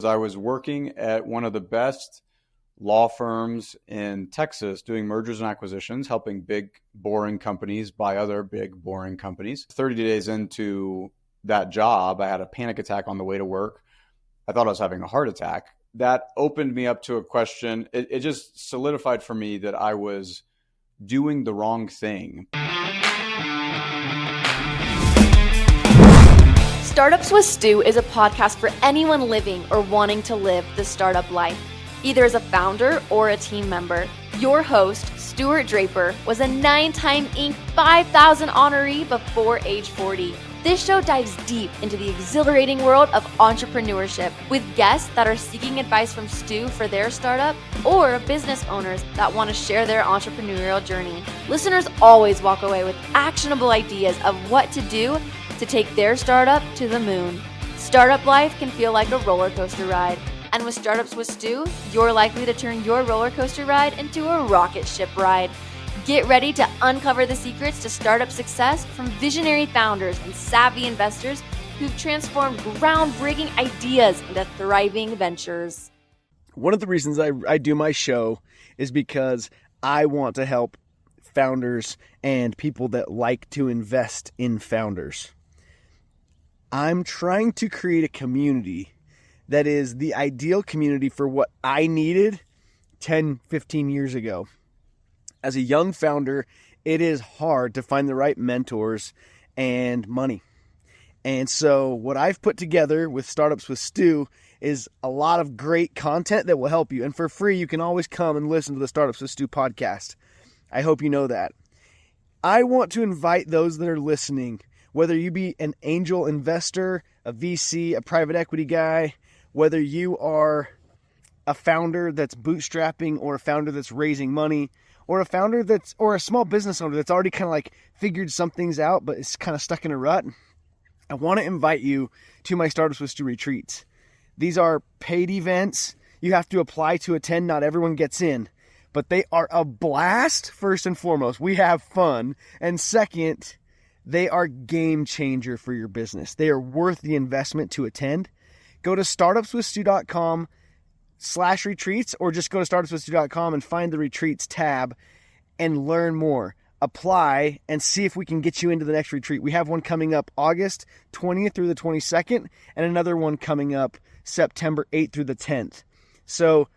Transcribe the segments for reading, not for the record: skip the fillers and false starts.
I was working at one of the best law firms in Texas doing mergers and acquisitions, helping big, boring companies buy other big, boring companies. 30 days into that job, I had a panic attack on the way to work. I thought I was having a heart attack. That opened me up to a question. It just solidified for me that I was doing the wrong thing. Startups with Stu is a podcast for anyone living or wanting to live the startup life, either as a founder or a team member. Your host, Stuart Draper, was a 9-time Inc. 5000 honoree before age 40. This show dives deep into the exhilarating world of entrepreneurship with guests that are seeking advice from Stu for their startup or business owners that want to share their entrepreneurial journey. Listeners always walk away with actionable ideas of what to do to take their startup to the moon. Startup life can feel like a roller coaster ride. And with Startups with Stu, you're likely to turn your roller coaster ride into a rocket ship ride. Get ready to uncover the secrets to startup success from visionary founders and savvy investors who've transformed groundbreaking ideas into thriving ventures. One of the reasons I do my show is because I want to help founders and people that like to invest in founders. I'm trying to create a community that is the ideal community for what I needed 10, 15 years ago. As a young founder, it is hard to find the right mentors and money. And so what I've put together with Startups with Stu is a lot of great content that will help you. And for free, you can always come and listen to the Startups with Stu podcast. I hope you know that. I want to invite those that are listening, whether you be an angel investor, a VC, a private equity guy, whether you are a founder that's bootstrapping or a founder that's raising money, or a founder or a small business owner that's already kind of like figured some things out, but is kind of stuck in a rut. I want to invite you to my Startups with Stu retreats. These are paid events. You have to apply to attend. Not everyone gets in, but they are a blast. First and foremost, we have fun. And second, they are game changer for your business. They are worth the investment to attend. Go to startupswithstu.com/retreats, or just go to startupswithstu.com and find the retreats tab and learn more. Apply and see if we can get you into the next retreat. We have one coming up August 20th through the 22nd, and another one coming up September 8th through the 10th. So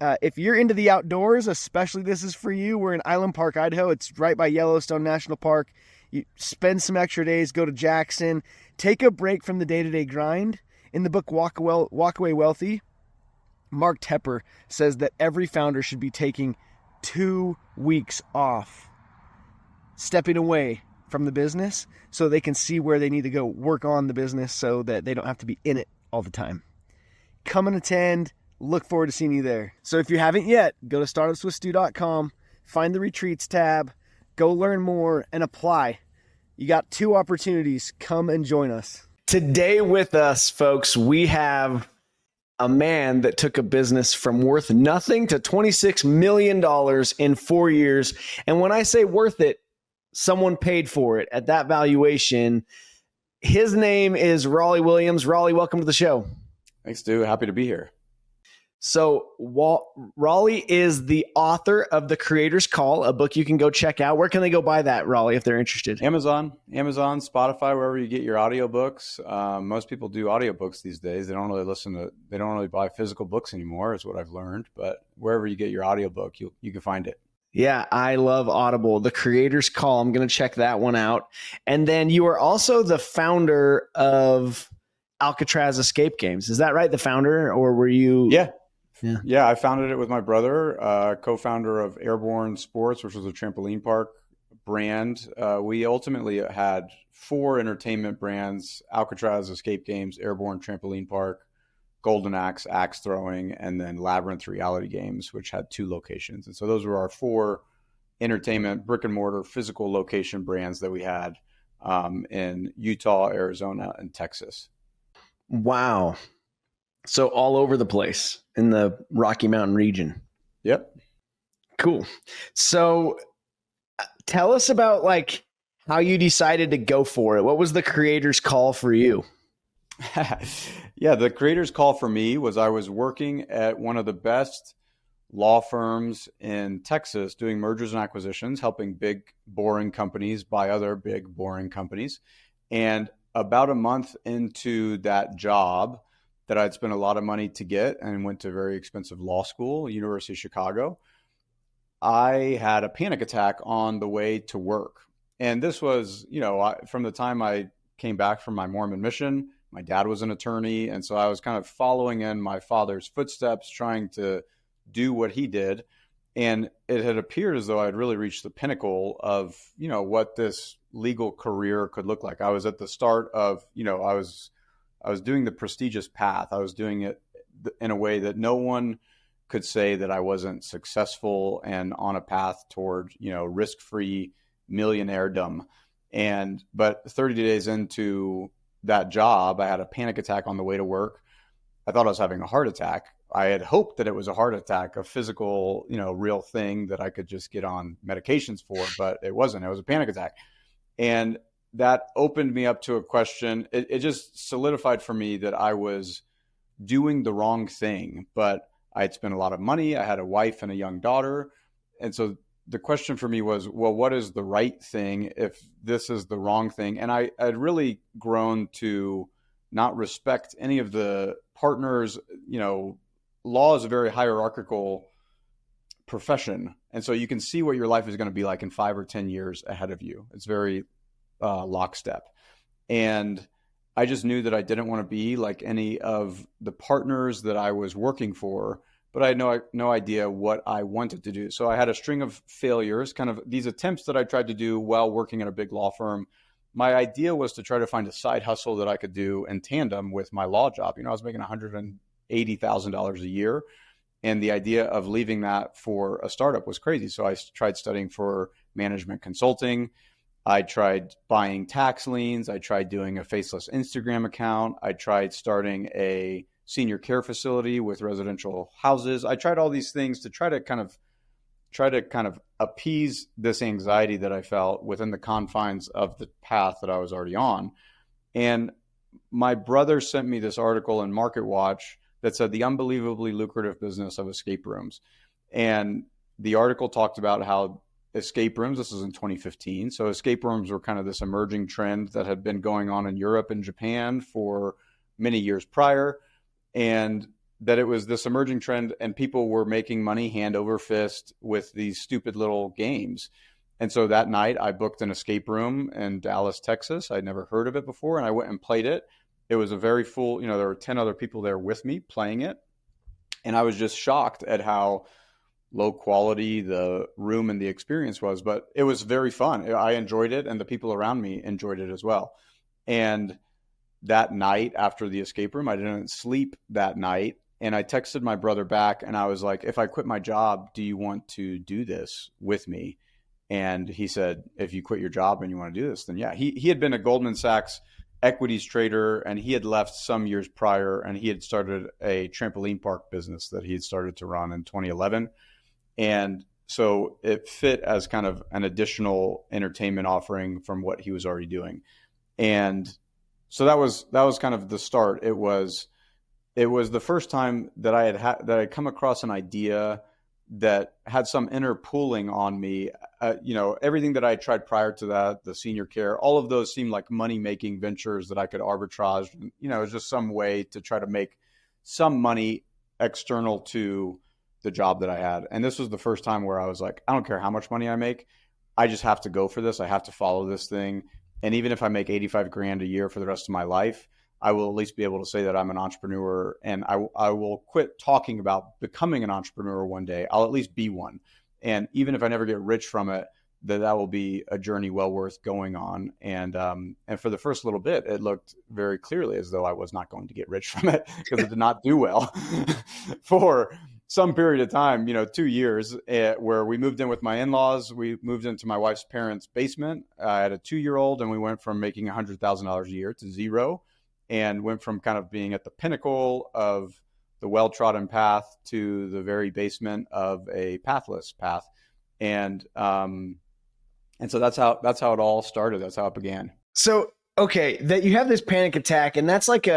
if you're into the outdoors, especially this is for you. We're in Island Park, Idaho. It's right by Yellowstone National Park. You spend some extra days, go to Jackson, take a break from the day-to-day grind. In the book Walk Away Wealthy, Mark Tepper says that every founder should be taking 2 weeks off, stepping away from the business so they can see where they need to go work on the business so that they don't have to be in it all the time. Come and attend. Look forward to seeing you there. So if you haven't yet, go to startupswithstu.com, find the retreats tab, go learn more, and apply. You got 2 opportunities. Come and join us. Today with us, folks, we have a man that took a business from worth nothing to $26 million in 4 years. And when I say worth it, someone paid for it at that valuation. His name is Raleigh Williams. Raleigh, welcome to the show. Thanks, Stu. Happy to be here. So Raleigh is the author of The Creator's Call, a book you can go check out. Where can they go buy that, Raleigh, if they're interested? Amazon, Spotify, wherever you get your audiobooks. Most people do audiobooks these days. They don't really buy physical books anymore, is what I've learned. But wherever you get your audiobook, you can find it. Yeah, I love Audible. The Creator's Call. I'm going to check that one out. And then you are also the founder of Alcatraz Escape Games. Is that right? The founder, or were you? Yeah, I founded it with my brother, co-founder of Airborne Sports, which was a trampoline park brand. We ultimately had 4 entertainment brands: Alcatraz Escape Games, Airborne Trampoline Park, Golden Axe, axe throwing, and then Labyrinth Reality Games, which had 2 locations. And so those were our 4 entertainment, brick and mortar, physical location brands that we had in Utah, Arizona, and Texas. Wow. So all over the place in the Rocky Mountain region. Yep. Cool. So tell us about how you decided to go for it. What was the creator's call for you? Yeah, the creator's call for me was I was working at one of the best law firms in Texas doing mergers and acquisitions, helping big, boring companies buy other big, boring companies. And about a month into that job that I'd spent a lot of money to get and went to very expensive law school, University of Chicago, I had a panic attack on the way to work. And this was, from the time I came back from my Mormon mission, my dad was an attorney. And so I was kind of following in my father's footsteps, trying to do what he did. And it had appeared as though I had really reached the pinnacle of, what this legal career could look like. I was at the start of, I was doing the prestigious path. I was doing it in a way that no one could say that I wasn't successful and on a path toward, risk-free millionairedom. But 30 days into that job, I had a panic attack on the way to work. I thought I was having a heart attack. I had hoped that it was a heart attack, a physical, real thing that I could just get on medications for, but it wasn't. It was a panic attack. And that opened me up to a question. It just solidified for me that I was doing the wrong thing, but I had spent a lot of money. I had a wife and a young daughter. And so the question for me was, well, what is the right thing if this is the wrong thing? And I had really grown to not respect any of the partners. Law is a very hierarchical profession. And so you can see what your life is going to be like in 5 or 10 years ahead of you. It's very lockstep. And I just knew that I didn't want to be like any of the partners that I was working for, but I had no idea what I wanted to do. So I had a string of failures, kind of these attempts that I tried to do while working at a big law firm. My idea was to try to find a side hustle that I could do in tandem with my law job. I was making $180,000 a year. And the idea of leaving that for a startup was crazy. So I tried studying for management consulting. I tried buying tax liens. I tried doing a faceless Instagram account. I tried starting a senior care facility with residential houses. I tried all these things to try to kind of appease this anxiety that I felt within the confines of the path that I was already on. And my brother sent me this article in MarketWatch that said the unbelievably lucrative business of escape rooms. And the article talked about how escape rooms, this was in 2015. So escape rooms were kind of this emerging trend that had been going on in Europe and Japan for many years prior. And that it was this emerging trend and people were making money hand over fist with these stupid little games. And so that night I booked an escape room in Dallas, Texas. I'd never heard of it before. And I went and played it. It was a very full, there were 10 other people there with me playing it. And I was just shocked at how low quality the room and the experience was, but it was very fun. I enjoyed it and the people around me enjoyed it as well. And that night after the escape room, I didn't sleep that night. And I texted my brother back and I was like, if I quit my job, do you want to do this with me? And he said, if you quit your job and you want to do this, then yeah. He had been a Goldman Sachs equities trader and he had left some years prior and he had started a trampoline park business that he had started to run in 2011. And so it fit as kind of an additional entertainment offering from what he was already doing. And so that was kind of the start. It was the first time that I had come across an idea that had some inner pulling on me. Everything that I had tried prior to that, the senior care, all of those seemed like money-making ventures that I could arbitrage. It was just some way to try to make some money external to the job that I had. And this was the first time where I was like, I don't care how much money I make. I just have to go for this. I have to follow this thing. And even if I make 85 grand a year for the rest of my life, I will at least be able to say that I'm an entrepreneur, and I will quit talking about becoming an entrepreneur one day. I'll at least be one. And even if I never get rich from it, that will be a journey well worth going on. And for the first little bit, it looked very clearly as though I was not going to get rich from it because it did not do well for some period of time, 2 years, where we moved in with my in-laws. We moved into my wife's parents' basement. I had a 2-year-old, and we went from making $100,000 a year to zero, and went from kind of being at the pinnacle of the well-trodden path to the very basement of a pathless path. And so that's how it all started. That's how it began. So, okay, that you have this panic attack, and that's like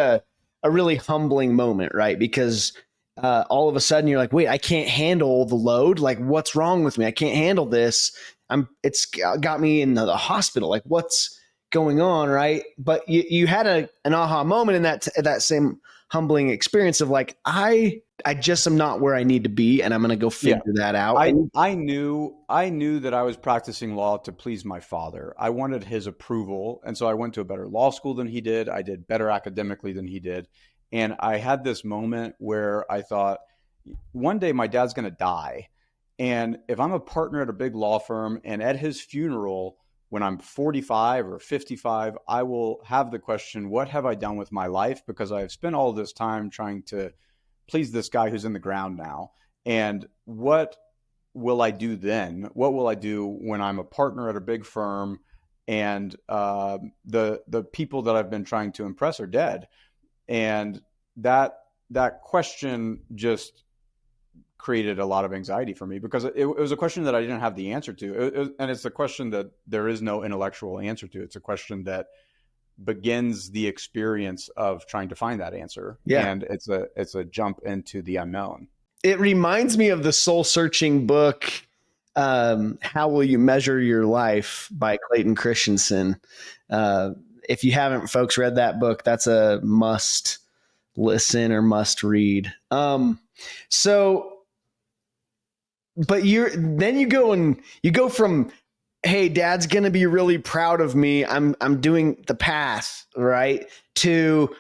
a really humbling moment, right? Because all of a sudden you're like, wait, I can't handle the load. Like, what's wrong with me? I can't handle this. It's got me in the hospital. Like, what's going on, right? But you had an aha moment in that same humbling experience of like, I just am not where I need to be, and I'm going to go figure that out. I knew that I was practicing law to please my father. I wanted his approval, and so I went to a better law school than he did. I did better academically than he did, and I had this moment where I thought, one day my dad's going to die, and if I'm a partner at a big law firm, and at his funeral when I'm 45 or 55, I will have the question, what have I done with my life? Because I have spent all this time trying to please this guy who's in the ground now. And what will I do then? What will I do when I'm a partner at a big firm and the people that I've been trying to impress are dead? And that question just created a lot of anxiety for me, because it was a question that I didn't have the answer to. And it's a question that there is no intellectual answer to. It's a question that begins the experience of trying to find that answer. Yeah. And it's a jump into the unknown. It reminds me of the soul searching book, How Will You Measure Your Life by Clayton Christensen. If you haven't folks read that book, that's a must listen or must read. But you go from, hey, dad's going to be really proud of me, I'm doing the path, right? To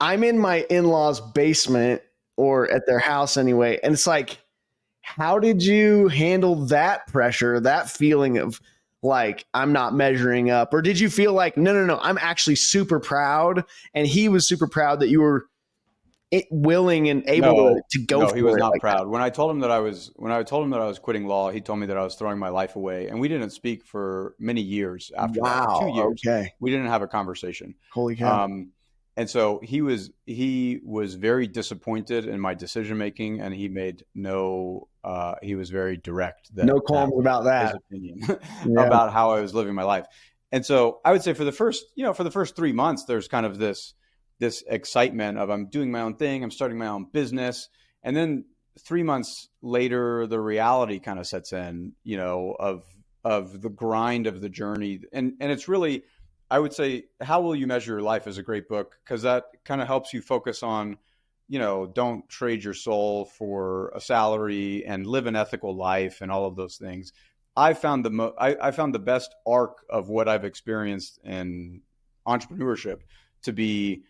I'm in my in-laws' basement, or at their house anyway. And it's like, how did you handle that pressure, that feeling of like, I'm not measuring up? Or did you feel like, no, I'm actually super proud, and he was super proud that you were willing and able to go for it? No, he was not proud. When I told him that I was quitting law, he told me that I was throwing my life away, and we didn't speak for many years after that. 2 years. Okay. We didn't have a conversation. Holy cow. And so he was very disappointed in my decision making, and he made he was very direct. No qualms about that. His opinion about how I was living my life. And so I would say for the first 3 months, there's kind of this excitement of I'm doing my own thing, I'm starting my own business. And then 3 months later, the reality kind of sets in, of the grind of the journey. And it's really, I would say, How Will You Measure Your Life is a great book, because that kind of helps you focus on, don't trade your soul for a salary and live an ethical life and all of those things. I found the best arc of what I've experienced in entrepreneurship to be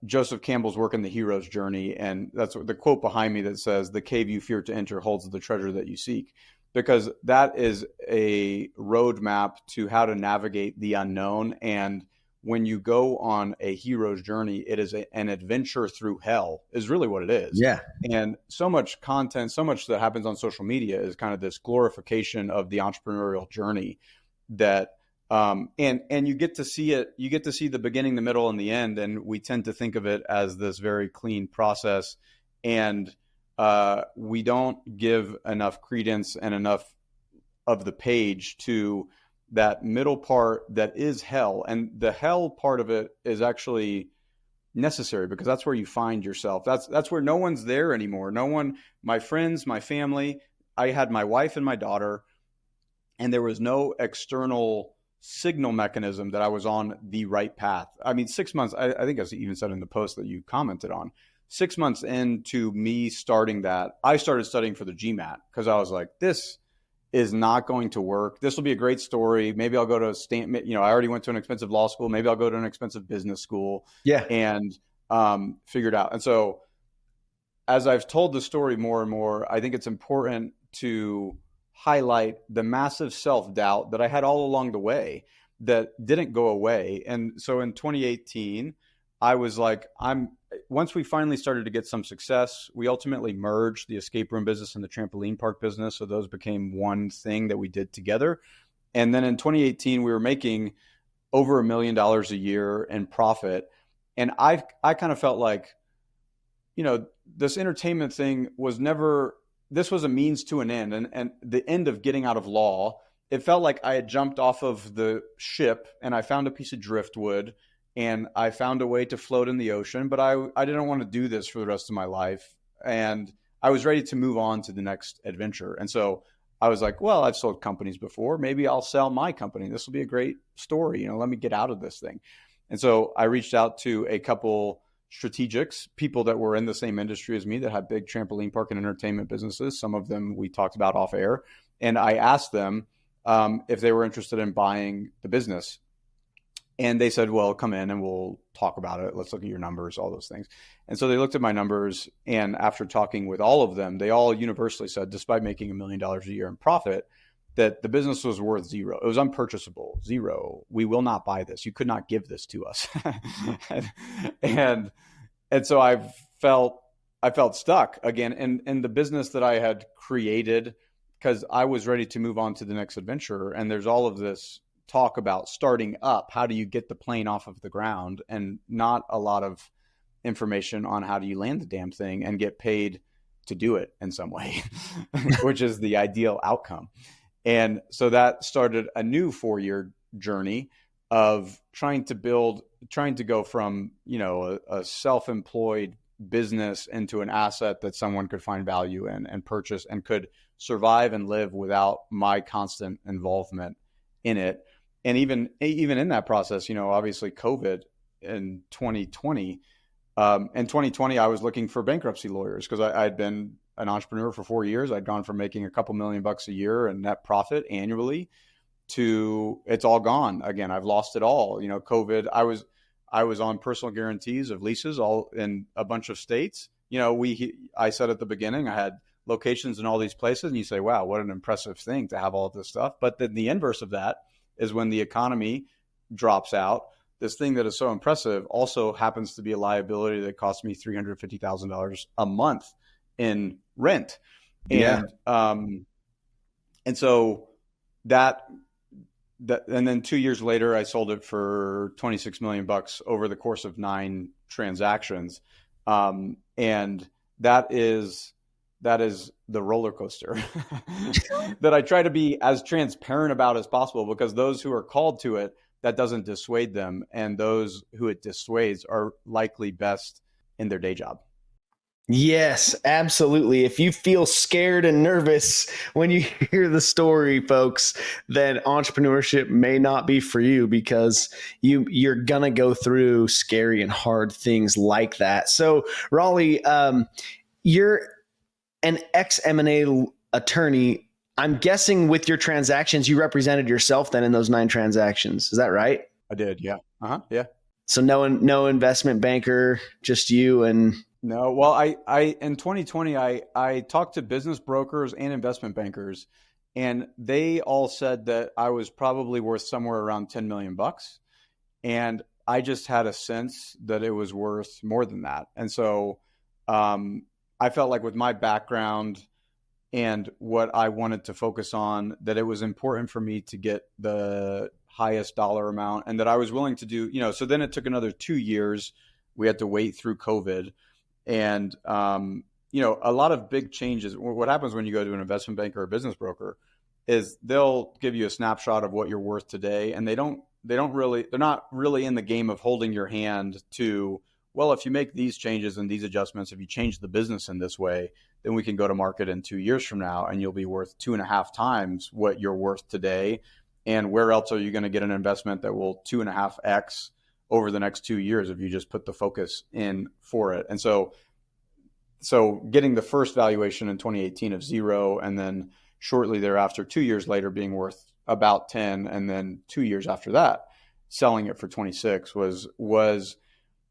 Joseph Campbell's work in The Hero's Journey. And that's what the quote behind me that says, "The cave you fear to enter holds the treasure that you seek," because that is a roadmap to how to navigate the unknown. And when you go on a hero's journey, it is an adventure through hell, is really what it is. Yeah. And so much content, so much that happens on social media is kind of this glorification of the entrepreneurial journey that and you get to see it. You get to see the beginning, the middle, and the end. And we tend to think of it as this very clean process. And we don't give enough credence and enough of the page to that middle part that is hell. And the hell part of it is actually necessary, because that's where you find yourself. That's where no one's there anymore. No one, my friends, my family, I had my wife and my daughter, and there was no external signal mechanism that I was on the right path. I mean, 6 months, I think I even said in the post that you commented on, 6 months into me starting that, I started studying for the GMAT, because I was like, this is not going to work. This will be a great story. Maybe I'll go to I already went to an expensive law school. Maybe I'll go to an expensive business school. Yeah. And figure it out. And so as I've told the story more and more, I think it's important to highlight the massive self-doubt that I had all along the way that didn't go away. And so in 2018, I was like, once we finally started to get some success, we ultimately merged the escape room business and the trampoline park business. So those became one thing that we did together. And then in 2018, we were making over $1 million a year in profit. And I kind of felt like, this entertainment thing was never, this was a means to an end, and the end of getting out of law. It felt like I had jumped off of the ship and I found a piece of driftwood and I found a way to float in the ocean, but I didn't want to do this for the rest of my life. And I was ready to move on to the next adventure. And so I was like, well, I've sold companies before. Maybe I'll sell my company. This will be a great story. Let me get out of this thing. And so I reached out to a couple strategics, people that were in the same industry as me that had big trampoline park and entertainment businesses. Some of them we talked about off air. And I asked them if they were interested in buying the business. And they said, well, come in and we'll talk about it. Let's look at your numbers, all those things. And so they looked at my numbers. And after talking with all of them, they all universally said, despite making $1 million a year in profit, that the business was worth zero. It was unpurchasable, zero. We will not buy this. You could not give this to us. and so I felt stuck again in the business that I had created, because I was ready to move on to the next adventure. And there's all of this talk about starting up. How do you get the plane off of the ground? And not a lot of information on how do you land the damn thing and get paid to do it in some way, which is the ideal outcome. And so that started a new 4-year journey of trying to go from, a self-employed business into an asset that someone could find value in and purchase and could survive and live without my constant involvement in it. And even in that process, obviously COVID in 2020, I was looking for bankruptcy lawyers because I'd been an entrepreneur for 4 years. I'd gone from making a couple $1 million a year in net profit annually to it's all gone again. I've lost it all. COVID, I was on personal guarantees of leases all in a bunch of states. I said at the beginning, I had locations in all these places, and you say, wow, what an impressive thing to have all of this stuff. But then the inverse of that is when the economy drops out, this thing that is so impressive also happens to be a liability that costs me $350,000 a month in rent. And, and so that, and then 2 years later, I sold it for $26 million over the course of 9 transactions. And that is the roller coaster that I try to be as transparent about as possible, because those who are called to it, that doesn't dissuade them. And those who it dissuades are likely best in their day job. Yes, absolutely. If you feel scared and nervous when you hear the story, folks, then entrepreneurship may not be for you, because you're going to go through scary and hard things like that. So, Raleigh, you're an ex-M&A attorney. I'm guessing with your transactions, you represented yourself then in those 9 transactions. Is that right? I did. Yeah. Yeah. So no investment banker, just you and... No, well, I in 2020, I talked to business brokers and investment bankers, and they all said that I was probably worth somewhere around $10 million. And I just had a sense that it was worth more than that. And so I felt like with my background and what I wanted to focus on, that it was important for me to get the highest dollar amount, and that I was willing to do, so then it took another 2 years. We had to wait through COVID. And, a lot of big changes. What happens when you go to an investment banker or a business broker is they'll give you a snapshot of what you're worth today. And they're not really in the game of holding your hand to, well, if you make these changes and these adjustments, if you change the business in this way, then we can go to market in 2 years from now and you'll be worth 2.5 times what you're worth today. And where else are you going to get an investment that will 2.5x over the next 2 years if you just put the focus in for it? And so getting the first valuation in 2018 of 0, and then shortly thereafter, 2 years later, being worth about 10, and then 2 years after that, selling it for 26 was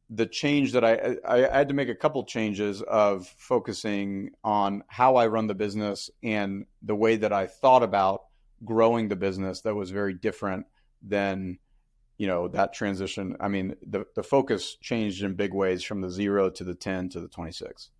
the change that I had to make a couple changes of focusing on how I run the business and the way that I thought about growing the business. That was very different than that transition. I mean, the focus changed in big ways from the 0 to the 10 to the 26.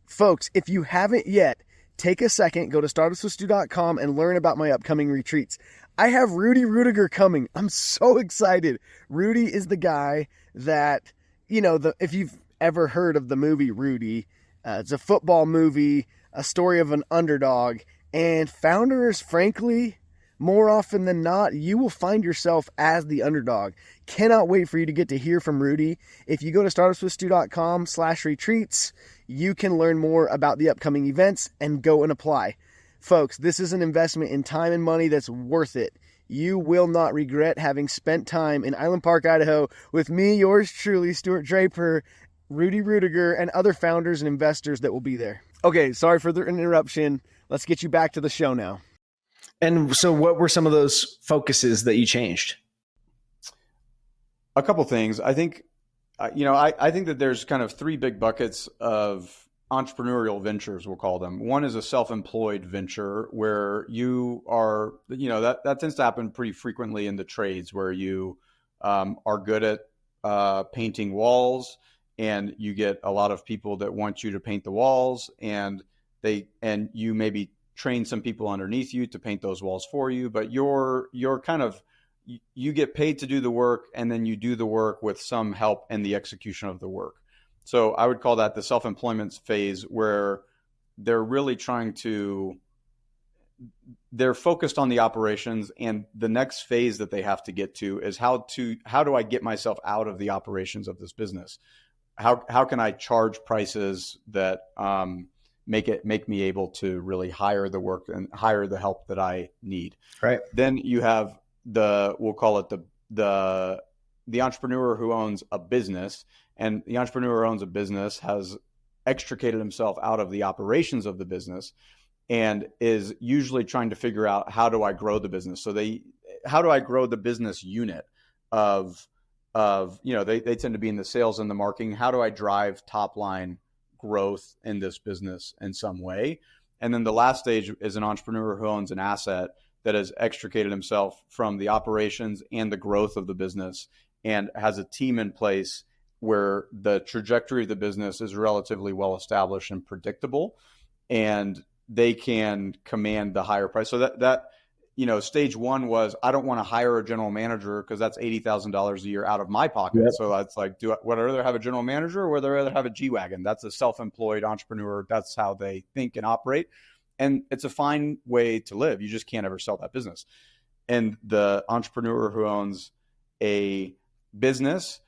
Folks, if you haven't yet, take a second, go to startupswithstu.com and learn about my upcoming retreats. I have Rudy Rudiger coming. I'm so excited. Rudy is the guy that, if you've ever heard of the movie Rudy, it's a football movie, a story of an underdog, and founders, frankly, more often than not, you will find yourself as the underdog. Cannot wait for you to get to hear from Rudy. If you go to startupswithstu.com/retreats, you can learn more about the upcoming events and go and apply. Folks, this is an investment in time and money that's worth it. You will not regret having spent time in Island Park, Idaho with me, yours truly, Stuart Draper, Rudy Rudiger, and other founders and investors that will be there. Okay, sorry for the interruption. Let's get you back to the show now. And so what were some of those focuses that you changed? A couple things. I think, I think that there's kind of three big buckets of entrepreneurial ventures, we'll call them. One is a self-employed venture where you are, that tends to happen pretty frequently in the trades where you are good at painting walls, and you get a lot of people that want you to paint the walls, and you maybe train some people underneath you to paint those walls for you, but you're kind of, you get paid to do the work, and then you do the work with some help in the execution of the work. So I would call that the self-employment phase, where they're really they're focused on the operations, and the next phase that they have to get to is how do I get myself out of the operations of this business? How can I charge prices that make me able to really hire the work and hire the help that I need? Right. Then you have we'll call it the entrepreneur who owns a business, and the entrepreneur who owns a business has extricated himself out of the operations of the business and is usually trying to figure out, how do I grow the business? So how do I grow the business unit of they tend to be in the sales and the marketing. How do I drive top line growth in this business in some way? And then the last stage is an entrepreneur who owns an asset that has extricated himself from the operations and the growth of the business and has a team in place where the trajectory of the business is relatively well established and predictable, and they can command the higher price. So that stage one was, I don't want to hire a general manager because that's $80,000 a year out of my pocket. Yep. So that's like, would I rather have a general manager or would I rather have a G-Wagon? That's a self-employed entrepreneur. That's how they think and operate. And it's a fine way to live. You just can't ever sell that business. And the entrepreneur who owns a business,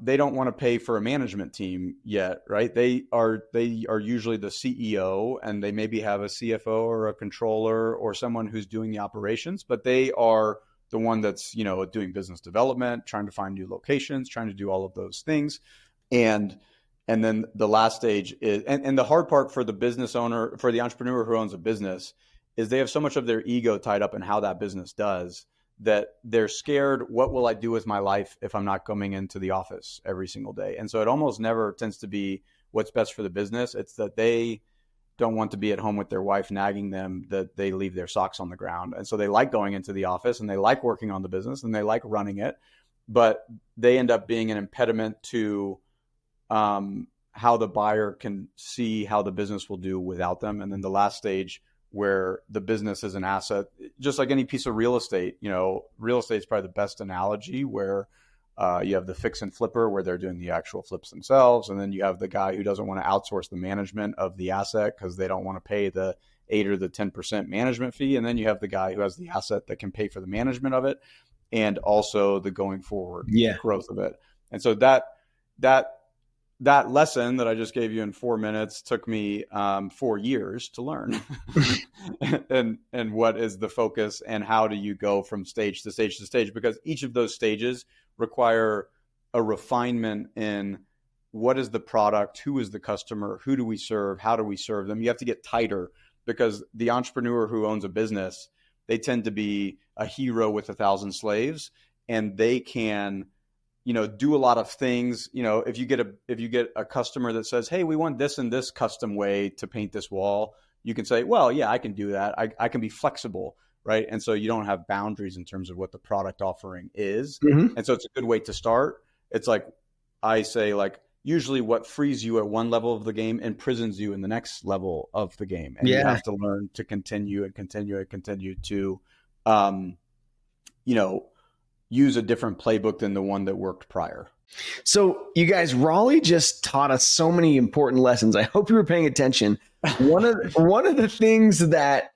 they don't want to pay for a management team yet, right? They are usually the CEO, and they maybe have a CFO or a controller or someone who's doing the operations, but they are the one that's, doing business development, trying to find new locations, trying to do all of those things. And then the last stage is, and the hard part for the business owner, for the entrepreneur who owns a business, is they have so much of their ego tied up in how that business does that they're scared, what will I do with my life if I'm not coming into the office every single day? And so it almost never tends to be what's best for the business. It's that they don't want to be at home with their wife nagging them that they leave their socks on the ground. And so they like going into the office, and they like working on the business, and they like running it, but they end up being an impediment to how the buyer can see how the business will do without them. And then the last stage, where the business is an asset, just like any piece of real estate. Real estate is probably the best analogy, where you have the fix and flipper where they're doing the actual flips themselves. And then you have the guy who doesn't want to outsource the management of the asset because they don't want to pay the 8 or the 10% management fee. And then you have the guy who has the asset that can pay for the management of it and also the going forward growth of it. And so that lesson that I just gave you in 4 minutes took me 4 years to learn. and what is the focus, and how do you go from stage to stage to stage? Because each of those stages require a refinement in what is the product, who is the customer, who do we serve, how do we serve them? You have to get tighter, because the entrepreneur who owns a business, they tend to be a hero with 1,000 slaves, and they can do a lot of things. If you get a customer that says, hey, we want this and this custom way to paint this wall, you can say, well, yeah, I can do that. I can be flexible, right? And so you don't have boundaries in terms of what the product offering is. Mm-hmm. And so it's a good way to start. It's like, I say, like, usually what frees you at one level of the game imprisons you in the next level of the game. And you have to learn to continue to, use a different playbook than the one that worked prior. So you guys, Raleigh just taught us so many important lessons. I hope you were paying attention. One of the things that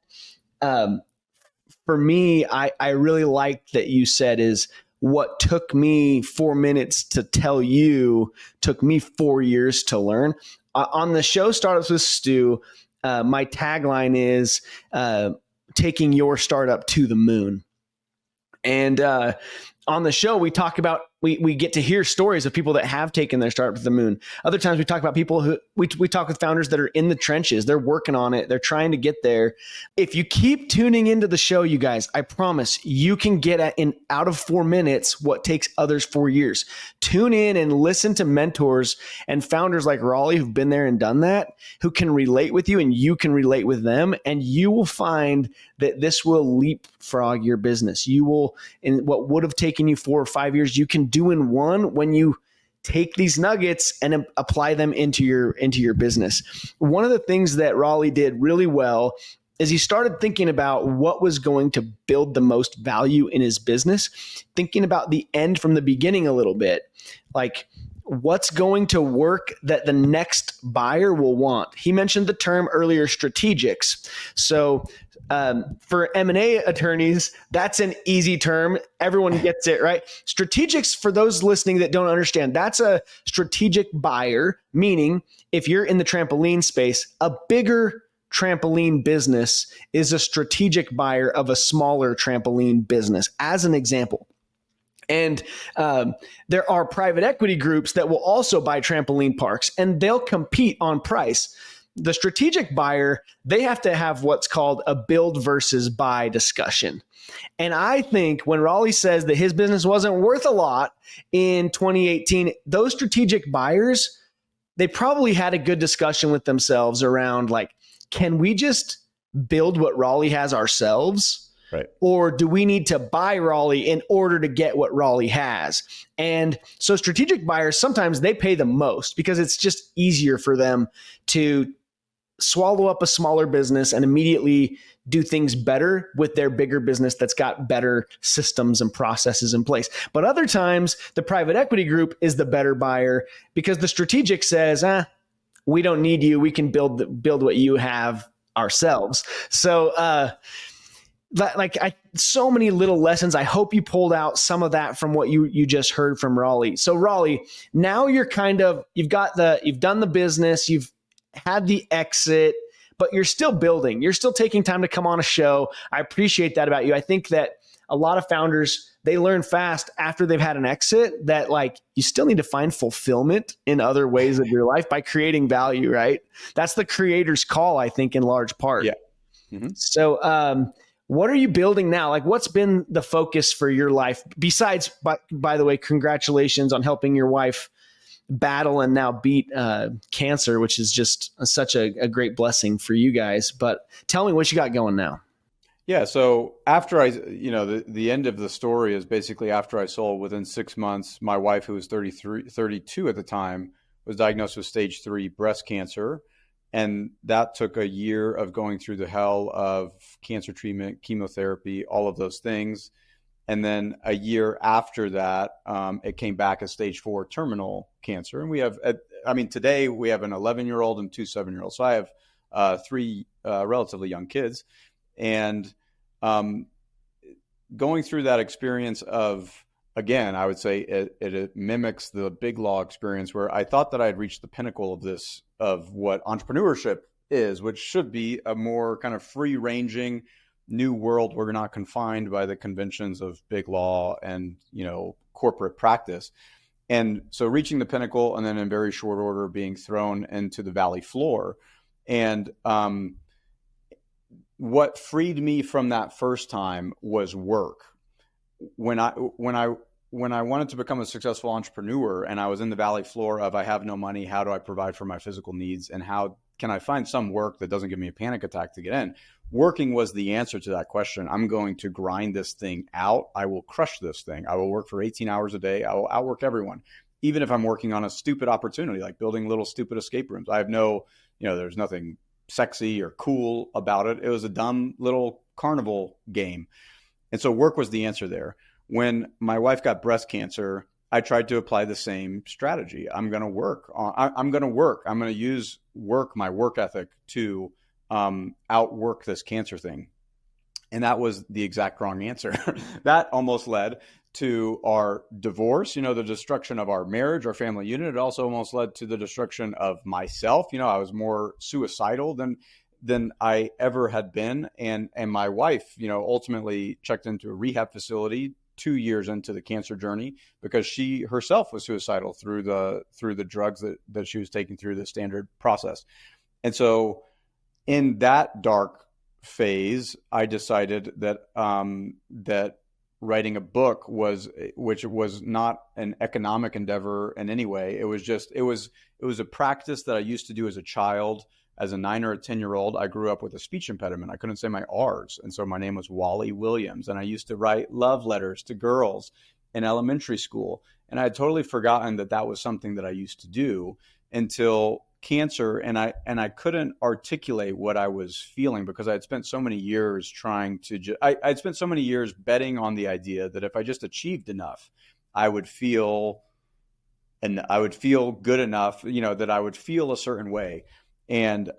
for me, I really liked that you said is what took me 4 minutes to tell you took me 4 years to learn. On the show Startups with Stu, my tagline is taking your startup to the moon. And on the show, we talk about, we get to hear stories of people that have taken their startup to the moon. Other times we talk about people who, we talk with founders that are in the trenches. They're working on it. They're trying to get there. If you keep tuning into the show, you guys, I promise you can get out of 4 minutes what takes others 4 years. Tune in and listen to mentors and founders like Raleigh who've been there and done that, who can relate with you and you can relate with them. And you will find that this will leapfrog your business. You will, in what would have taken you 4 or 5 years, you can do in one when you take these nuggets and apply them into your business. One of the things that Raleigh did really well is he started thinking about what was going to build the most value in his business, thinking about the end from the beginning a little bit, like what's going to work that the next buyer will want. He mentioned the term earlier, strategics. So for M&A attorneys, that's an easy term. Everyone gets it, right? Strategics, for those listening that don't understand, that's a strategic buyer, meaning if you're in the trampoline space, a bigger trampoline business is a strategic buyer of a smaller trampoline business, as an example. And there are private equity groups that will also buy trampoline parks, and they'll compete on price. The strategic buyer, they have to have what's called a build versus buy discussion. And I think when Raleigh says that his business wasn't worth a lot in 2018, those strategic buyers, they probably had a good discussion with themselves around like, can we just build what Raleigh has ourselves? Right. Or do we need to buy Raleigh in order to get what Raleigh has? And so strategic buyers, sometimes they pay the most because it's just easier for them to swallow up a smaller business and immediately do things better with their bigger business that's got better systems and processes in place. But other times, the private equity group is the better buyer because the strategic says, we don't need you. We can build what you have ourselves. So, so many little lessons. I hope you pulled out some of that from what you just heard from Raleigh. So Raleigh, now you're you've done the business, you've had the exit, but you're still building. You're still taking time to come on a show. I appreciate that about you. I think that a lot of founders, they learn fast after they've had an exit that like you still need to find fulfillment in other ways of your life by creating value, right? That's the creator's call, I think, in large part. Yeah. Mm-hmm. So, what are you building now? Like, what's been the focus for your life? Besides, by the way, congratulations on helping your wife battle and now beat cancer, which is just such a great blessing for you guys. But tell me what you got going now. Yeah. So after the end of the story is basically after I sold, within 6 months, my wife, who was 32 at the time, was diagnosed with stage 3 breast cancer. And that took a year of going through the hell of cancer treatment, chemotherapy, all of those things. And then a year after that, it came back as stage 4 terminal cancer. And we have, today we have an 11-year-old and 2 7-year-olds. So I have 3 relatively young kids. And going through that experience of, again, I would say it mimics the big law experience where I thought that I had reached the pinnacle of what entrepreneurship is, which should be a more kind of free-ranging new world where we're not confined by the conventions of big law and, corporate practice. And so reaching the pinnacle and then in very short order being thrown into the valley floor. And what freed me from that first time was work. When I wanted to become a successful entrepreneur and I was in the valley floor of I have no money, how do I provide for my physical needs, and how can I find some work that doesn't give me a panic attack to get in? Working was the answer to that question. I'm going to grind this thing out. I will crush this thing. I will work for 18 hours a day. I will outwork everyone, even if I'm working on a stupid opportunity like building little stupid escape rooms. I have there's nothing sexy or cool about it. It was a dumb little carnival game. And so work was the answer there. When my wife got breast cancer, I tried to apply the same strategy. I'm going to work. I'm going to use work, my work ethic, to outwork this cancer thing. And that was the exact wrong answer. That almost led to our divorce, the destruction of our marriage, our family unit. It also almost led to the destruction of myself. I was more suicidal than I ever had been. And my wife, ultimately checked into a rehab facility 2 years into the cancer journey because she herself was suicidal through the drugs that she was taking through the standard process. And so in that dark phase, I decided that that writing a book which was not an economic endeavor in any way. It was a practice that I used to do as a child. As a 9 or a 10-year-old, I grew up with a speech impediment. I couldn't say my R's. And so my name was Raleigh Williams. And I used to write love letters to girls in elementary school. And I had totally forgotten that was something that I used to do until cancer. And I couldn't articulate what I was feeling because I had spent so many years I'd spent so many years betting on the idea that if I just achieved enough, I would feel good enough, that I would feel a certain way. And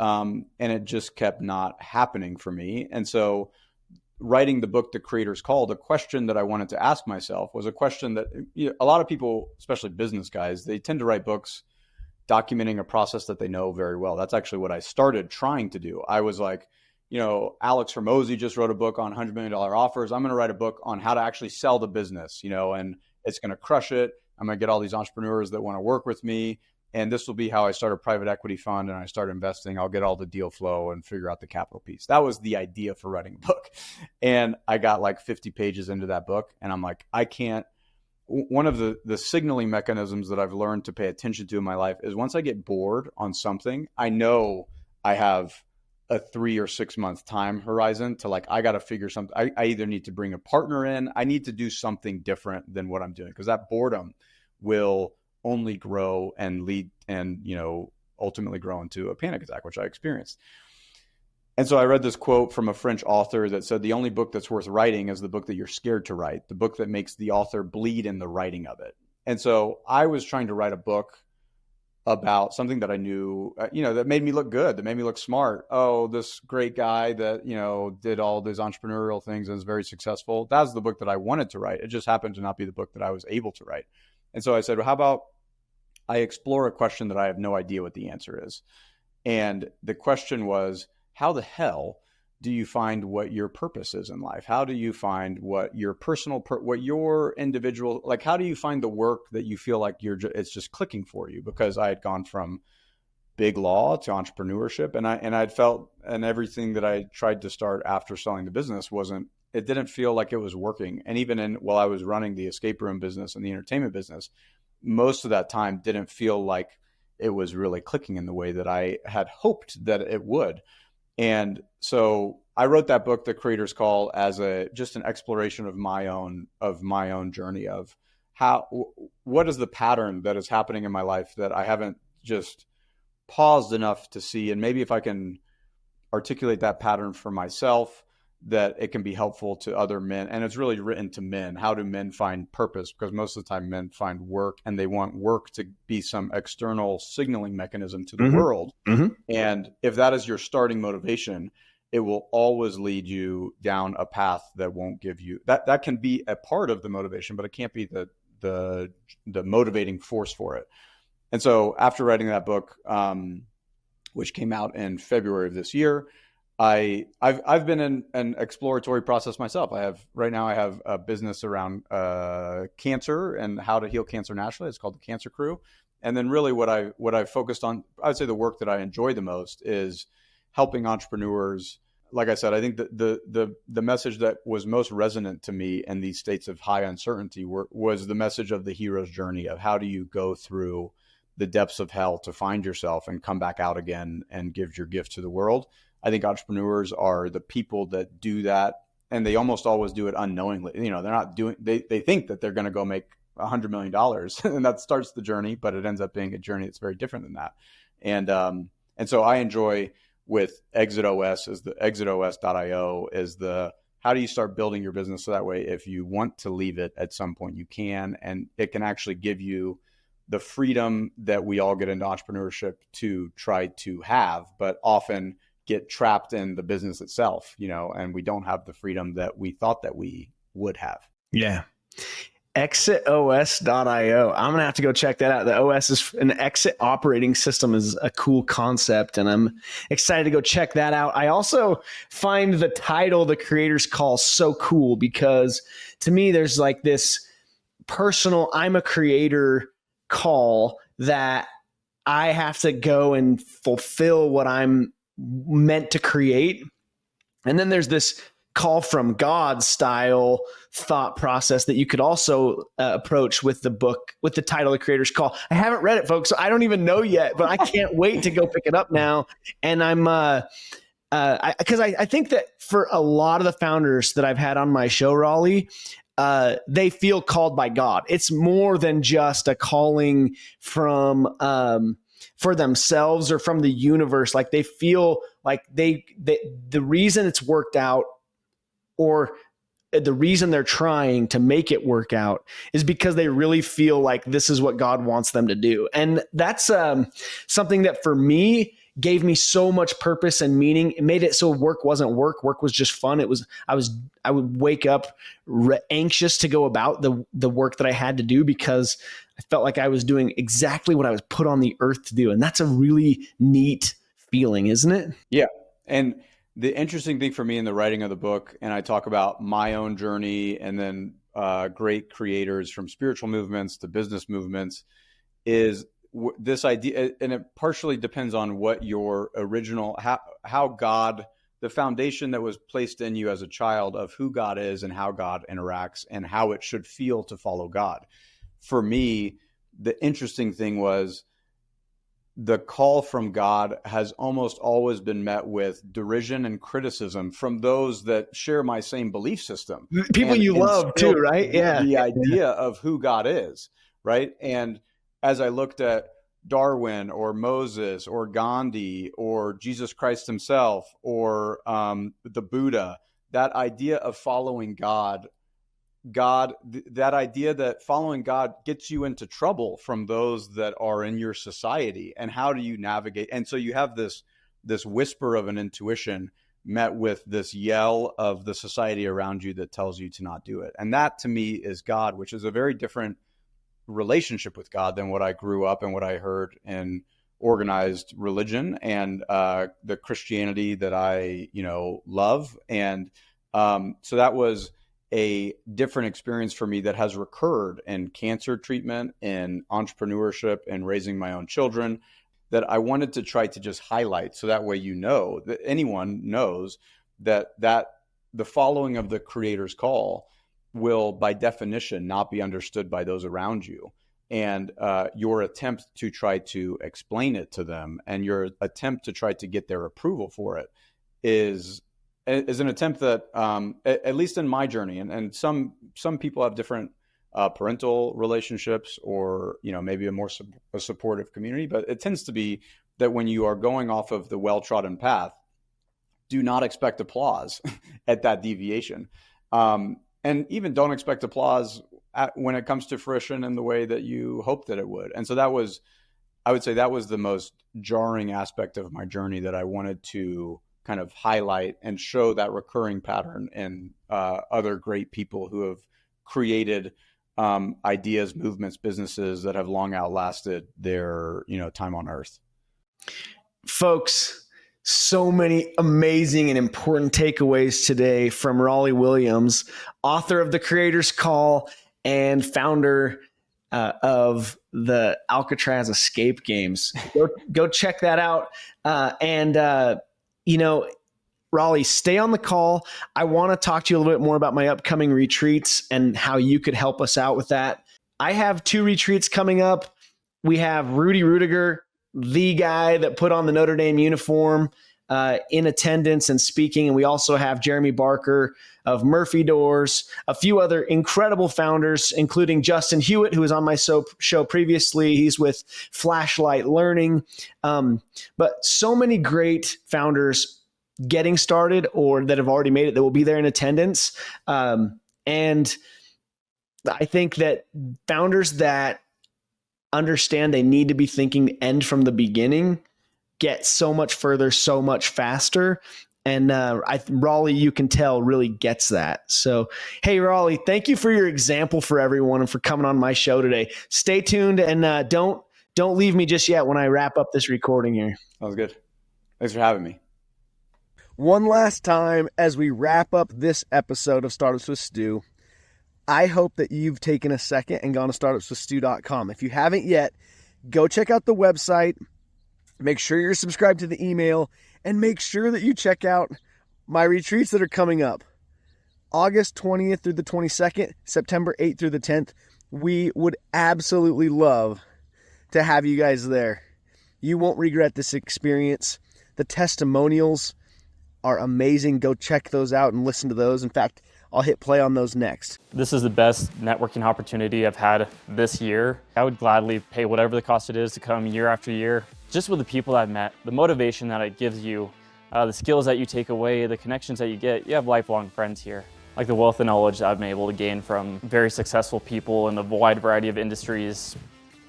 it just kept not happening for me. And so writing the book, The Creator's Call, the question that I wanted to ask myself was a question that a lot of people, especially business guys, they tend to write books documenting a process that they know very well. That's actually what I started trying to do. I was like, Alex Hormozy just wrote a book on $100 million offers. I'm going to write a book on how to actually sell the business, and it's going to crush it. I'm going to get all these entrepreneurs that want to work with me. And this will be how I start a private equity fund and I start investing. I'll get all the deal flow and figure out the capital piece. That was the idea for writing a book. And I got like 50 pages into that book. And I'm like, I can't. One of the signaling mechanisms that I've learned to pay attention to in my life is once I get bored on something, I know I have a 3 or 6 month time horizon to I got to figure something. I either need to bring a partner in. I need to do something different than what I'm doing because that boredom will only grow and lead and, ultimately grow into a panic attack, which I experienced. And so I read this quote from a French author that said, the only book that's worth writing is the book that you're scared to write, the book that makes the author bleed in the writing of it. And so I was trying to write a book about something that I knew, that made me look good, that made me look smart. Oh, this great guy that, did all these entrepreneurial things and is very successful. That's the book that I wanted to write. It just happened to not be the book that I was able to write. And so I said, well, how about I explore a question that I have no idea what the answer is? And the question was, how the hell do you find what your purpose is in life? How do you find what your personal, what your individual, how do you find the work that you feel like it's just clicking for you? Because I had gone from big law to entrepreneurship and I'd felt, and everything that I tried to start after selling the business it didn't feel like it was working. And even while I was running the escape room business and the entertainment business, most of that time didn't feel like it was really clicking in the way that I had hoped that it would. And so I wrote that book, The Creator's Call, as just an exploration of my own journey of what is the pattern that is happening in my life that I haven't just paused enough to see. And maybe if I can articulate that pattern for myself, that it can be helpful to other men. And it's really written to men. How do men find purpose? Because most of the time men find work and they want work to be some external signaling mechanism to the world. Mm-hmm. And if that is your starting motivation, it will always lead you down a path that won't give you that can be a part of the motivation, but it can't be the motivating force for it. And so after writing that book, which came out in February of this year, I've been in an exploratory process myself. I have a business around cancer and how to heal cancer naturally. It's called the Cancer Crew. And then really what I've focused on, I'd say the work that I enjoy the most is helping entrepreneurs. Like I said, I think the message that was most resonant to me in these states of high uncertainty was the message of the hero's journey of how do you go through the depths of hell to find yourself and come back out again and give your gift to the world. I think entrepreneurs are the people that do that, and they almost always do it unknowingly. They're not doing. They think that they're going to go make $100 million, and that starts the journey, but it ends up being a journey that's very different than that. And so I enjoy with exitOS is the exitOS.io is the how do you start building your business so that way if you want to leave it at some point you can, and it can actually give you the freedom that we all get into entrepreneurship to try to have, but often get trapped in the business itself, and we don't have the freedom that we thought that we would have. Yeah. exitOS.io. I'm going to have to go check that out. The OS is an exit operating system is a cool concept, and I'm excited to go check that out. I also find the title, The Creator's Call, so cool because to me, there's like this personal, I'm a creator call that I have to go and fulfill what I'm meant to create. And then there's this call from God style thought process that you could also approach with the book, with the title, The Creator's Call. I haven't read it, folks, so I don't even know yet, but I can't wait to go pick it up now. And I'm, because I think that for a lot of the founders that I've had on my show, Raleigh, they feel called by God. It's more than just a calling from, for themselves or from the universe. Like they feel like the reason it's worked out, or the reason they're trying to make it work out, is because they really feel like this is what God wants them to do. And that's something that for me gave me so much purpose and meaning. It made it so work wasn't work. Work was just fun. I would wake up anxious to go about the work that I had to do because I felt like I was doing exactly what I was put on the earth to do. And that's a really neat feeling, isn't it? Yeah. And the interesting thing for me in the writing of the book, and I talk about my own journey and then great creators from spiritual movements to business movements, is this idea, and it partially depends on what your original, how God, the foundation that was placed in you as a child of who God is and how God interacts and how it should feel to follow God. For me, the interesting thing was the call from God has almost always been met with derision and criticism from those that share my same belief system. People you love too, right? Yeah. The idea of who God is, right? And as I looked at Darwin or Moses or Gandhi or Jesus Christ himself or the Buddha, that idea of following God, that idea that following God gets you into trouble from those that are in your society, and how do you navigate? And so you have this whisper of an intuition met with this yell of the society around you that tells you to not do it. And that to me is God, which is a very different relationship with God than what I grew up and what I heard in organized religion and the Christianity that I love. And so that was a different experience for me that has recurred in cancer treatment, in entrepreneurship, and raising my own children, that I wanted to try to just highlight, so that way that anyone knows that the following of the Creator's call will by definition not be understood by those around you. And your attempt to try to explain it to them and your attempt to try to get their approval for it is an attempt that, at least in my journey, and some people have different parental relationships or, maybe a supportive community, but it tends to be that when you are going off of the well-trodden path, do not expect applause at that deviation. And even don't expect applause when it comes to fruition in the way that you hoped that it would. And so I would say that was the most jarring aspect of my journey that I wanted to kind of highlight and show that recurring pattern in other great people who have created ideas, movements, businesses that have long outlasted their, time on earth. Folks, so many amazing and important takeaways today from Raleigh Williams, author of The Creator's Call and founder of the Alcatraz Escape Games. Go check that out. Raleigh, stay on the call. I want to talk to you a little bit more about my upcoming retreats and how you could help us out with that. I have 2 retreats coming up. We have Rudy Rudiger, the guy that put on the Notre Dame uniform, in attendance and speaking. And we also have Jeremy Barker of Murphy Doors, a few other incredible founders, including Justin Hewitt, who was on my show previously. He's with Flashlight Learning. But so many great founders getting started or that have already made it that will be there in attendance. And I think that founders that understand they need to be thinking end from the beginning get so much further, so much faster. And Raleigh, you can tell, really gets that. So, hey, Raleigh, thank you for your example for everyone and for coming on my show today. Stay tuned and don't leave me just yet when I wrap up this recording here. That was good. Thanks for having me. One last time as we wrap up this episode of Startups with Stu, I hope that you've taken a second and gone to startupswithstu.com. If you haven't yet, go check out the website. Make sure you're subscribed to the email, and make sure that you check out my retreats that are coming up. August 20th through the 22nd, September 8th through the 10th. We would absolutely love to have you guys there. You won't regret this experience. The testimonials are amazing. Go check those out and listen to those. In fact, I'll hit play on those next. This is the best networking opportunity I've had this year. I would gladly pay whatever the cost it is to come year after year. Just with the people I've met, the motivation that it gives you, the skills that you take away, the connections that you get, you have lifelong friends here. Like the wealth of knowledge that I've been able to gain from very successful people in a wide variety of industries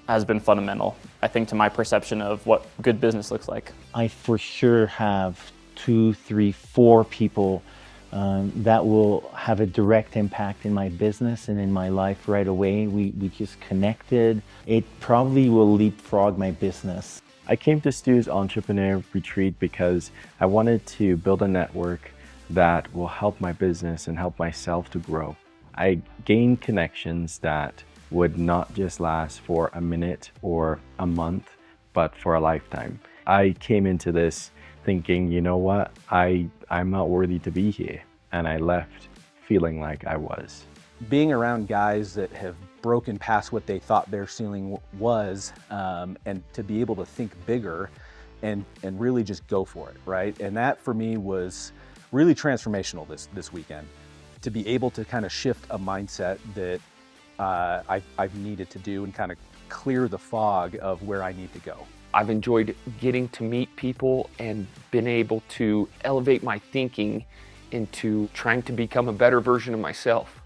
has been fundamental, I think, to my perception of what good business looks like. I for sure have 2, 3, 4 people that will have a direct impact in my business and in my life right away. We just connected. It probably will leapfrog my business. I came to Stu's Entrepreneur Retreat because I wanted to build a network that will help my business and help myself to grow. I gained connections that would not just last for a minute or a month, but for a lifetime. I came into this thinking, you know what, I'm not worthy to be here. And I left feeling like I was. Being around guys that have broken past what they thought their ceiling was, and to be able to think bigger and really just go for it, right? And that for me was really transformational this weekend. To be able to kind of shift a mindset that I've needed to do and kind of clear the fog of where I need to go. I've enjoyed getting to meet people and been able to elevate my thinking into trying to become a better version of myself.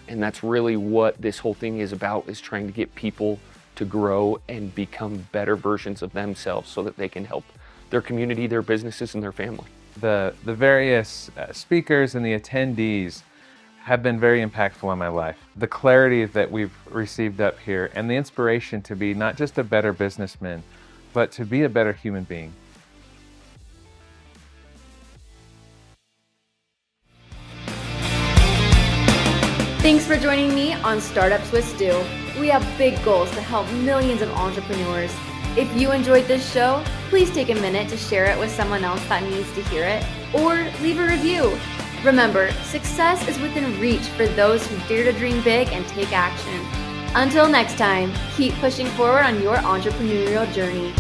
And that's really what this whole thing is about, is trying to get people to grow and become better versions of themselves so that they can help their community, their businesses, and their family. The various speakers and the attendees have been very impactful in my life. The clarity that we've received up here and the inspiration to be not just a better businessman, but to be a better human being. Thanks for joining me on Startups with Stu. We have big goals to help millions of entrepreneurs. If you enjoyed this show, please take a minute to share it with someone else that needs to hear it, or leave a review. Remember, success is within reach for those who dare to dream big and take action. Until next time, keep pushing forward on your entrepreneurial journey.